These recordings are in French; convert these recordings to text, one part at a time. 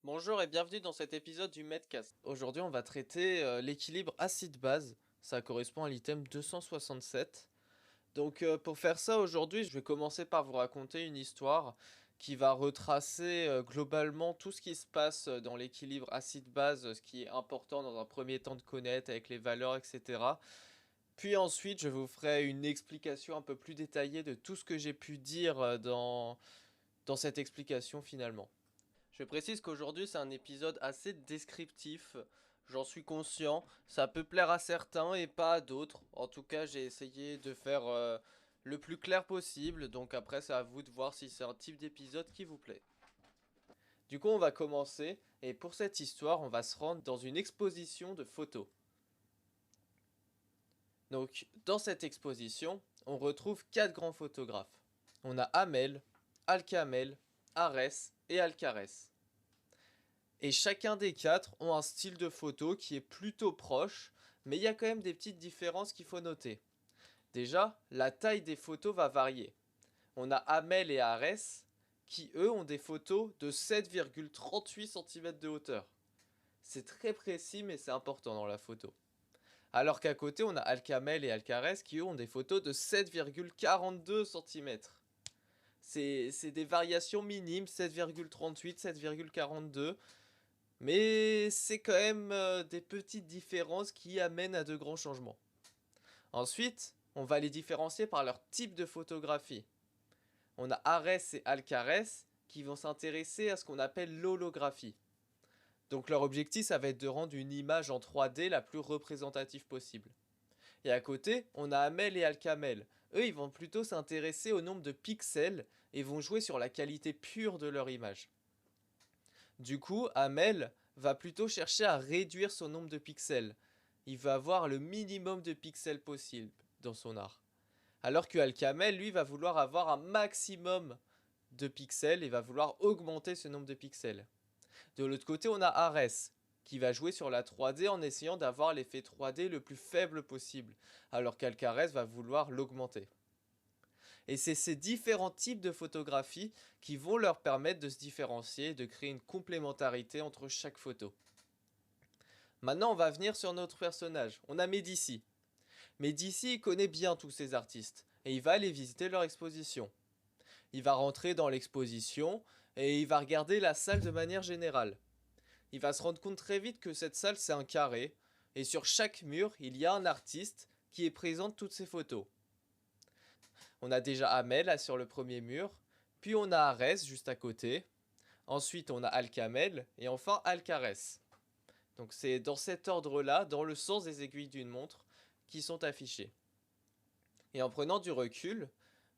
Bonjour et bienvenue dans cet épisode du Medcast. Aujourd'hui, on va traiter l'équilibre acide-base. Ça correspond à l'item 267. Pour faire ça aujourd'hui, je vais commencer par vous raconter une histoire qui va retracer globalement tout ce qui se passe dans l'équilibre acide-base, ce qui est important dans un premier temps de connaître avec les valeurs, etc. Puis ensuite, je vous ferai une explication un peu plus détaillée de tout ce que j'ai pu dire dans cette explication finalement. Je précise qu'aujourd'hui c'est un épisode assez descriptif, j'en suis conscient, ça peut plaire à certains et pas à d'autres. En tout cas j'ai essayé de faire le plus clair possible, donc après c'est à vous de voir si c'est un type d'épisode qui vous plaît. Du coup on va commencer, et pour cette histoire on va se rendre dans une exposition de photos. Donc dans cette exposition on retrouve 4 grands photographes. On a Hamel, Alkamel, Arès et Alcarès. Et chacun des quatre ont un style de photo qui est plutôt proche, mais il y a quand même des petites différences qu'il faut noter. Déjà, la taille des photos va varier. On a Hamel et Arès qui eux ont des photos de 7,38 cm de hauteur. C'est très précis mais c'est important dans la photo. Alors qu'à côté on a Alkamel et Alcarès qui eux ont des photos de 7,42 cm. C'est des variations minimes, 7,38, 7,42. Mais c'est quand même des petites différences qui amènent à de grands changements. Ensuite, on va les différencier par leur type de photographie. On a Arès et Alcarès qui vont s'intéresser à ce qu'on appelle l'holographie. Donc leur objectif, ça va être de rendre une image en 3D la plus représentative possible. Et à côté, on a Hamel et Alkamel. Eux, ils vont plutôt s'intéresser au nombre de pixels et vont jouer sur la qualité pure de leur image. Du coup, Hamel va plutôt chercher à réduire son nombre de pixels. Il va avoir le minimum de pixels possible dans son art. Alors que Alkamel, lui, va vouloir avoir un maximum de pixels et va vouloir augmenter ce nombre de pixels. De l'autre côté, on a Arès, qui va jouer sur la 3D en essayant d'avoir l'effet 3D le plus faible possible, alors qu'Alcarès va vouloir l'augmenter. Et c'est ces différents types de photographie qui vont leur permettre de se différencier et de créer une complémentarité entre chaque photo. Maintenant, on va venir sur notre personnage. On a Médicis. Médicis connaît bien tous ces artistes et il va aller visiter leur exposition. Il va rentrer dans l'exposition et il va regarder la salle de manière générale. Il va se rendre compte très vite que cette salle c'est un carré et sur chaque mur il y a un artiste qui présente toutes ses photos. On a déjà Hamel là sur le premier mur, puis on a Arès juste à côté, ensuite on a Alkamel et enfin Alcarès. Donc c'est dans cet ordre-là, dans le sens des aiguilles d'une montre, qui sont affichés. Et en prenant du recul,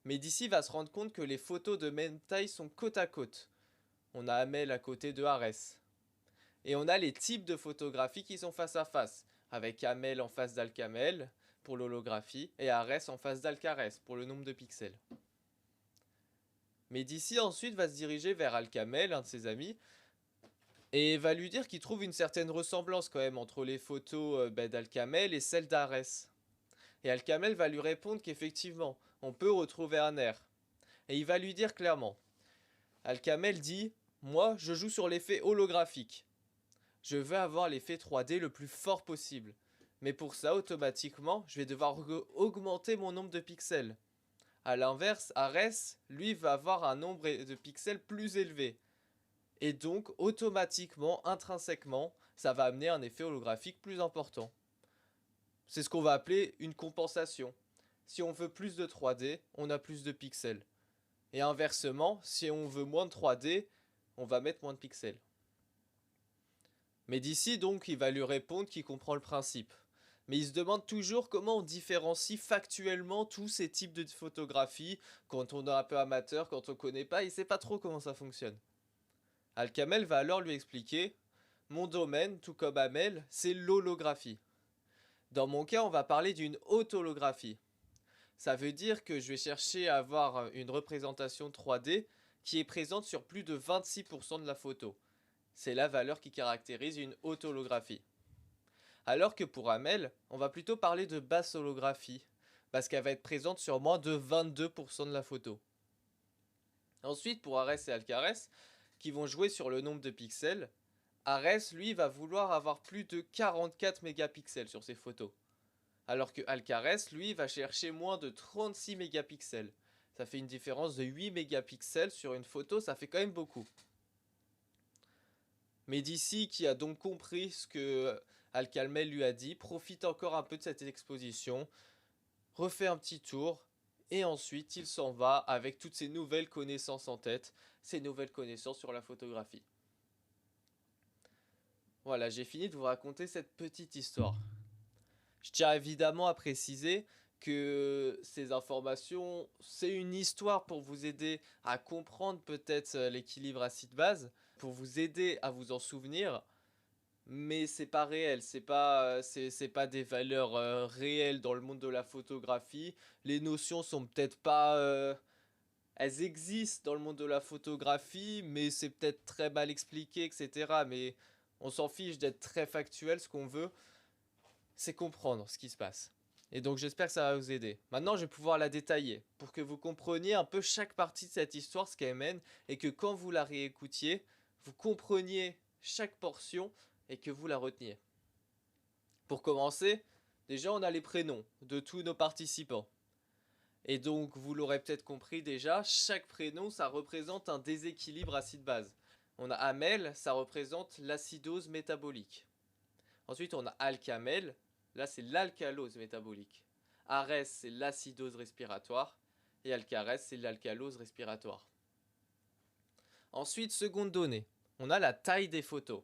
Médicis va se rendre compte que les photos de même taille sont côte à côte. On a Hamel à côté de Arès. Et on a les types de photographies qui sont face à face, avec Hamel en face d'Alkamel pour l'holographie et Arès en face d'Alcarès pour le nombre de pixels. Médicis ensuite va se diriger vers Alkamel, un de ses amis, et va lui dire qu'il trouve une certaine ressemblance quand même entre les photos d'Alkamel et celles d'Arès. Et Alkamel va lui répondre qu'effectivement, on peut retrouver un air. Et il va lui dire clairement. Alkamel dit « Moi, je joue sur l'effet holographique. Je veux avoir l'effet 3D le plus fort possible. Mais pour ça, automatiquement, je vais devoir augmenter mon nombre de pixels. A l'inverse, Arès, lui, va avoir un nombre de pixels plus élevé. Et donc, automatiquement, intrinsèquement, ça va amener un effet holographique plus important. C'est ce qu'on va appeler une compensation. Si on veut plus de 3D, on a plus de pixels. Et inversement, si on veut moins de 3D, on va mettre moins de pixels. Mais d'ici donc, il va lui répondre qu'il comprend le principe. Mais il se demande toujours comment on différencie factuellement tous ces types de photographies quand on est un peu amateur, quand on connaît pas, il sait pas trop comment ça fonctionne. Alkamel va alors lui expliquer « Mon domaine, tout comme Hamel, c'est l'holographie. Dans mon cas, on va parler d'une haute holographie. Ça veut dire que je vais chercher à avoir une représentation 3D qui est présente sur plus de 26% de la photo. C'est la valeur qui caractérise une haute holographie. Alors que pour Hamel, on va plutôt parler de basse holographie, parce qu'elle va être présente sur moins de 22% de la photo. Ensuite, pour Arès et Alcarès, qui vont jouer sur le nombre de pixels. Ares, lui, va vouloir avoir plus de 44 mégapixels sur ses photos. Alors que Alcares, lui, va chercher moins de 36 mégapixels. Ça fait une différence de 8 mégapixels sur une photo, ça fait quand même beaucoup. Medici, qui a donc compris ce que Alcamel lui a dit, profite encore un peu de cette exposition, refait un petit tour, et ensuite il s'en va avec toutes ses nouvelles connaissances en tête, ses nouvelles connaissances sur la photographie. Voilà, j'ai fini de vous raconter cette petite histoire. Je tiens évidemment à préciser que ces informations, c'est une histoire pour vous aider à comprendre peut-être l'équilibre acide-base, pour vous aider à vous en souvenir, mais c'est pas réel, c'est pas des valeurs réelles dans le monde de la photographie. Les notions sont peut-être pas, elles existent dans le monde de la photographie, mais c'est peut-être très mal expliqué, etc. Mais on s'en fiche d'être très factuel, ce qu'on veut, c'est comprendre ce qui se passe. Et donc j'espère que ça va vous aider. Maintenant, je vais pouvoir la détailler pour que vous compreniez un peu chaque partie de cette histoire, ce qu'elle mène, et que quand vous la réécoutiez, vous compreniez chaque portion et que vous la reteniez. Pour commencer, déjà on a les prénoms de tous nos participants. Et donc vous l'aurez peut-être compris déjà, chaque prénom ça représente un déséquilibre acide-base. On a Amel, ça représente l'acidose métabolique. Ensuite on a Alcamel, là c'est l'alcalose métabolique. Ares c'est l'acidose respiratoire et Alcares c'est l'alcalose respiratoire. Ensuite, seconde donnée, on a la taille des photos.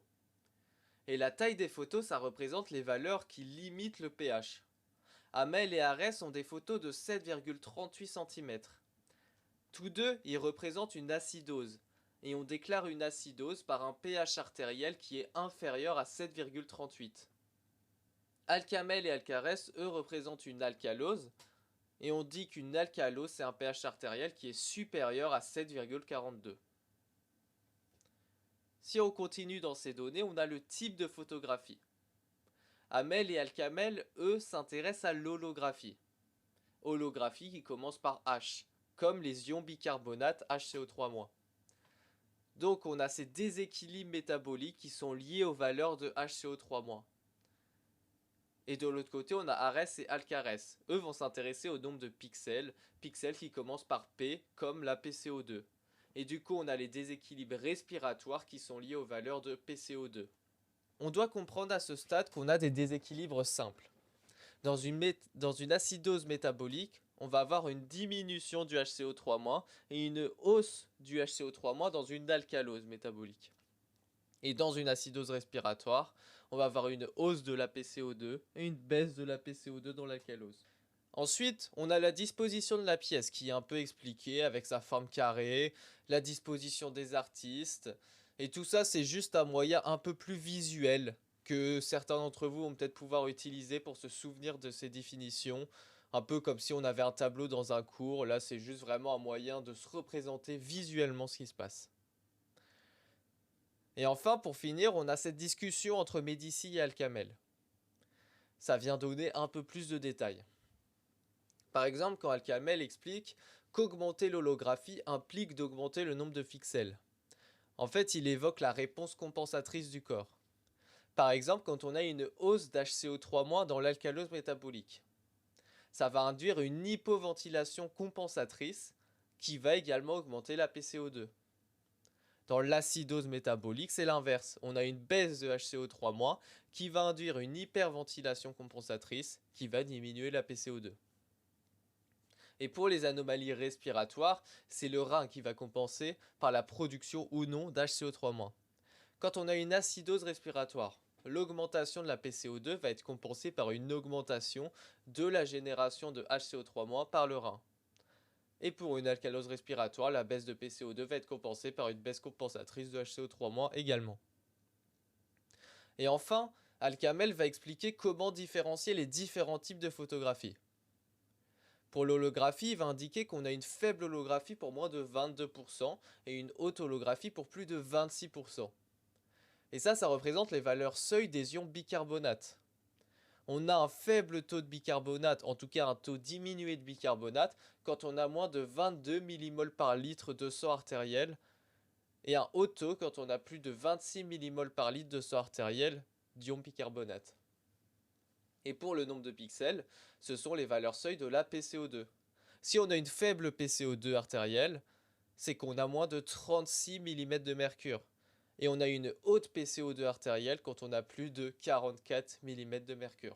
Et la taille des photos, ça représente les valeurs qui limitent le pH. Amel et Ares ont des photos de 7,38 cm. Tous deux, ils représentent une acidose. Et on déclare une acidose par un pH artériel qui est inférieur à 7,38. Alcamel et Alcares, eux, représentent une alcalose. Et on dit qu'une alcalose, c'est un pH artériel qui est supérieur à 7,42. Si on continue dans ces données, on a le type de photographie. Amel et Alcamel, eux, s'intéressent à l'holographie. Holographie qui commence par H, comme les ions bicarbonate HCO3-. Donc on a ces déséquilibres métaboliques qui sont liés aux valeurs de HCO3-. Et de l'autre côté, on a Ares et Alcares. Eux vont s'intéresser au nombre de pixels, pixels qui commencent par P, comme la PCO2. Et du coup, on a les déséquilibres respiratoires qui sont liés aux valeurs de PCO2. On doit comprendre à ce stade qu'on a des déséquilibres simples. Dans une acidose métabolique, on va avoir une diminution du HCO3- et une hausse du HCO3- dans une alcalose métabolique. Et dans une acidose respiratoire, on va avoir une hausse de la PCO2 et une baisse de la PCO2 dans l'alcalose. Ensuite, on a la disposition de la pièce qui est un peu expliquée avec sa forme carrée, la disposition des artistes. Et tout ça, c'est juste un moyen un peu plus visuel que certains d'entre vous vont peut-être pouvoir utiliser pour se souvenir de ces définitions. Un peu comme si on avait un tableau dans un cours. Là, c'est juste vraiment un moyen de se représenter visuellement ce qui se passe. Et enfin, pour finir, on a cette discussion entre Medici et Alcamel. Ça vient donner un peu plus de détails. Par exemple, quand Alcamel explique qu'augmenter l'holographie implique d'augmenter le nombre de pixels. En fait, il évoque la réponse compensatrice du corps. Par exemple, quand on a une hausse d'HCO3- dans l'alcalose métabolique, ça va induire une hypoventilation compensatrice qui va également augmenter la PCO2. Dans l'acidose métabolique, c'est l'inverse. On a une baisse de HCO3- qui va induire une hyperventilation compensatrice qui va diminuer la PCO2. Et pour les anomalies respiratoires, c'est le rein qui va compenser par la production ou non d'HCO3-. Quand on a une acidose respiratoire, l'augmentation de la PCO2 va être compensée par une augmentation de la génération de HCO3- par le rein. Et pour une alcalose respiratoire, la baisse de PCO2 va être compensée par une baisse compensatrice de HCO3- également. Et enfin, Alcamel va expliquer comment différencier les différents types de photographie. Pour l'holographie, il va indiquer qu'on a une faible holographie pour moins de 22% et une haute holographie pour plus de 26%. Et ça représente les valeurs seuil des ions bicarbonate. On a un faible taux de bicarbonate, en tout cas un taux diminué de bicarbonate, quand on a moins de 22 mmol par litre de sang artériel. et un haut taux quand on a plus de 26 millimoles par litre de sang artériel d'ion bicarbonate. Et pour le nombre de pixels, ce sont les valeurs seuil de la PCO2. Si on a une faible PCO2 artérielle, c'est qu'on a moins de 36 mm de mercure. Et on a une haute PCO2 artérielle quand on a plus de 44 mm de mercure.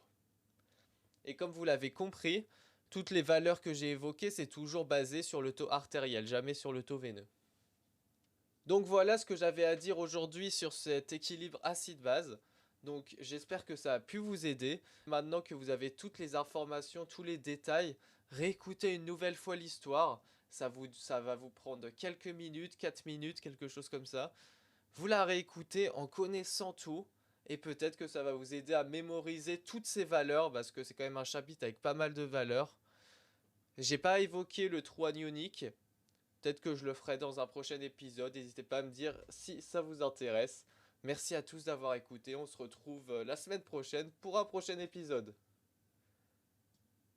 Et comme vous l'avez compris, toutes les valeurs que j'ai évoquées, c'est toujours basé sur le taux artériel, jamais sur le taux veineux. Donc voilà ce que j'avais à dire aujourd'hui sur cet équilibre acide-base. Donc j'espère que ça a pu vous aider. Maintenant que vous avez toutes les informations, tous les détails, réécoutez une nouvelle fois l'histoire. Ça va vous prendre quelques minutes, 4 minutes, quelque chose comme ça. Vous la réécoutez en connaissant tout. Et peut-être que ça va vous aider à mémoriser toutes ces valeurs, parce que c'est quand même un chapitre avec pas mal de valeurs. J'ai pas évoqué le trou anionique. Peut-être que je le ferai dans un prochain épisode. N'hésitez pas à me dire si ça vous intéresse. Merci à tous d'avoir écouté. On se retrouve la semaine prochaine pour un prochain épisode.